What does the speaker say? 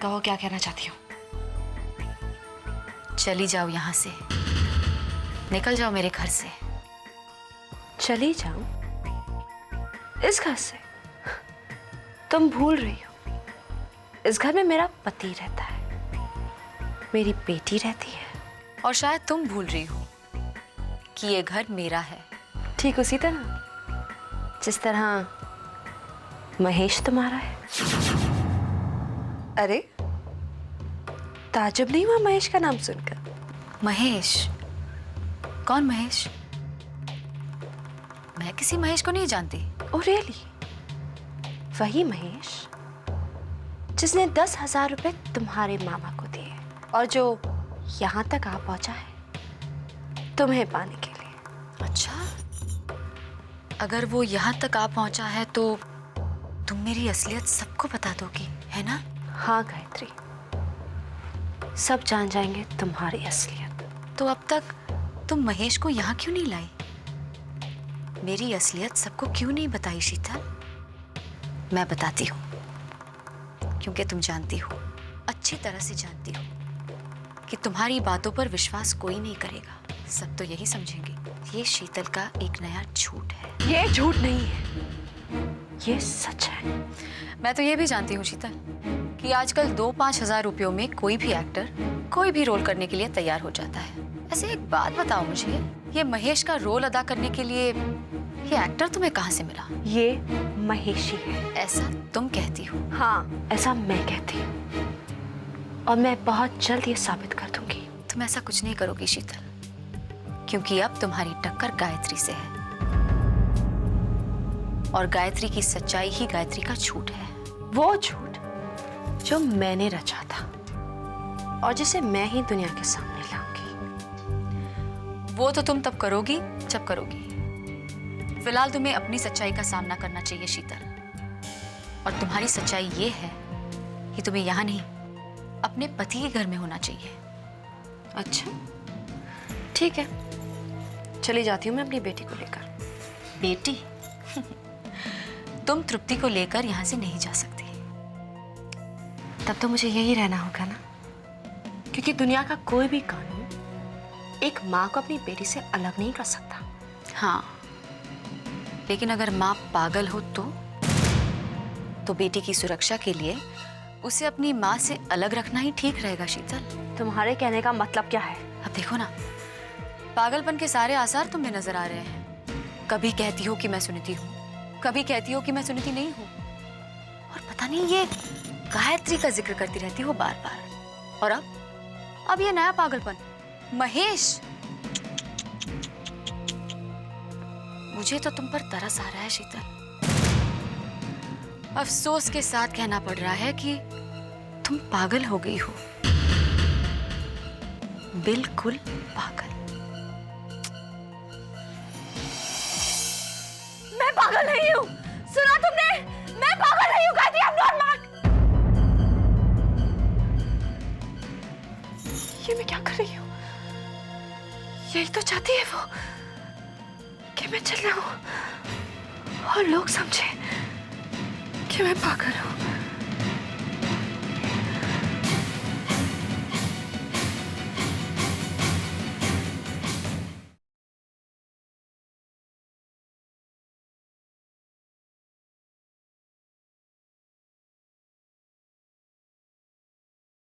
कहो क्या कहना चाहती हो। चली जाओ यहाँ से, निकल जाओ मेरे घर से। चली जाऊं इस घर से? तुम भूल रही हो, इस घर में मेरा पति रहता है, मेरी बेटी रहती है। और शायद तुम भूल रही हो कि ये घर मेरा है। ठीक उसी तरह जिस तरह महेश तुम्हारा है। अरे ताजुब नहीं हुआ महेश का नाम सुनकर? महेश? कौन महेश? मैं किसी महेश को नहीं जानती। Oh really? वही महेश जिसने 10,000 रुपए तुम्हारे मामा को दिए और जो यहाँ तक आ पहुंचा है तुम्हें पाने के लिए। अच्छा, अगर वो यहाँ तक आ पहुंचा है तो तुम मेरी असलियत सबको बता दोगी, है ना? हाँ गायत्री, सब जान जाएंगे तुम्हारी असलियत। तो अब तक तुम महेश को यहाँ क्यों नहीं लाई? मेरी असलियत सबको क्यों नहीं बताई शीतल? मैं बताती हूँ, क्योंकि तुम जानती हो, अच्छी तरह से जानती हो कि तुम्हारी बातों पर विश्वास कोई नहीं करेगा। सब तो यही समझेंगे ये शीतल का एक नया झूठ है। ये झूठ नहीं है, ये सच है। मैं तो ये भी जानती हूँ शीतल कि आजकल 2-5 हजार रुपयों में कोई भी एक्टर कोई भी रोल करने के लिए तैयार हो जाता है। ऐसे एक बात बताओ मुझे, ये महेश का रोल अदा करने के लिए ये एक्टर तुम्हें कहाँ से मिला? ये महेशी है। ऐसा तुम कहती हो? हाँ, ऐसा मैं कहती हूँ और मैं बहुत जल्द ये साबित कर दूंगी। तुम ऐसा कुछ नहीं करोगी शीतल, क्योंकि अब तुम्हारी टक्कर गायत्री से है और गायत्री की सच्चाई ही गायत्री का झूठ है। वो झूठ जो मैंने रचा था और जिसे मैं ही दुनिया के सामने लाऊंगी। वो तो तुम तब करोगी जब करोगी। फिलहाल तुम्हें अपनी सच्चाई का सामना करना चाहिए शीतल, और तुम्हारी सच्चाई ये है कि तुम्हें यहाँ नहीं, अपने पति के घर में होना चाहिए। अच्छा ठीक है, चली जाती हूँ मैं अपनी बेटी को लेकर। बेटी? तुम तृप्ति को लेकर यहाँ से नहीं जा सकती। तब तो मुझे यही रहना होगा ना, क्योंकि दुनिया का कोई भी कानून एक माँ को अपनी बेटी से अलग नहीं कर सकता। हाँ, लेकिन अगर माँ पागल हो तो बेटी की सुरक्षा के लिए उसे अपनी माँ से अलग रखना ही ठीक रहेगा शीतल। तुम्हारे कहने का मतलब क्या है? अब देखो ना, पागलपन के सारे आसार तुम्हें नजर आ रहे हैं। कभी कहती हो कि मैं सुनीति हूँ, कभी कहती हो कि मैं सुनीति नहीं हूँ, और पता नहीं ये गायत्री का जिक्र करती रहती हो बार बार। और अब ये नया पागलपन, महेश। मुझे तो तुम पर तरस आ रहा है शीतल। अफसोस के साथ कहना पड़ रहा है कि तुम पागल हो गई हो, बिल्कुल पागल। मैं पागल नहीं हूँ, सुना तुमने? मैं पागल नहीं हूँ गायत्री, I'm not mad। ये मैं क्या कर रही हूँ? यही तो चाहती है वो कि मैं चल रहा हूँ और लोग समझे कि मैं पागल हूँ।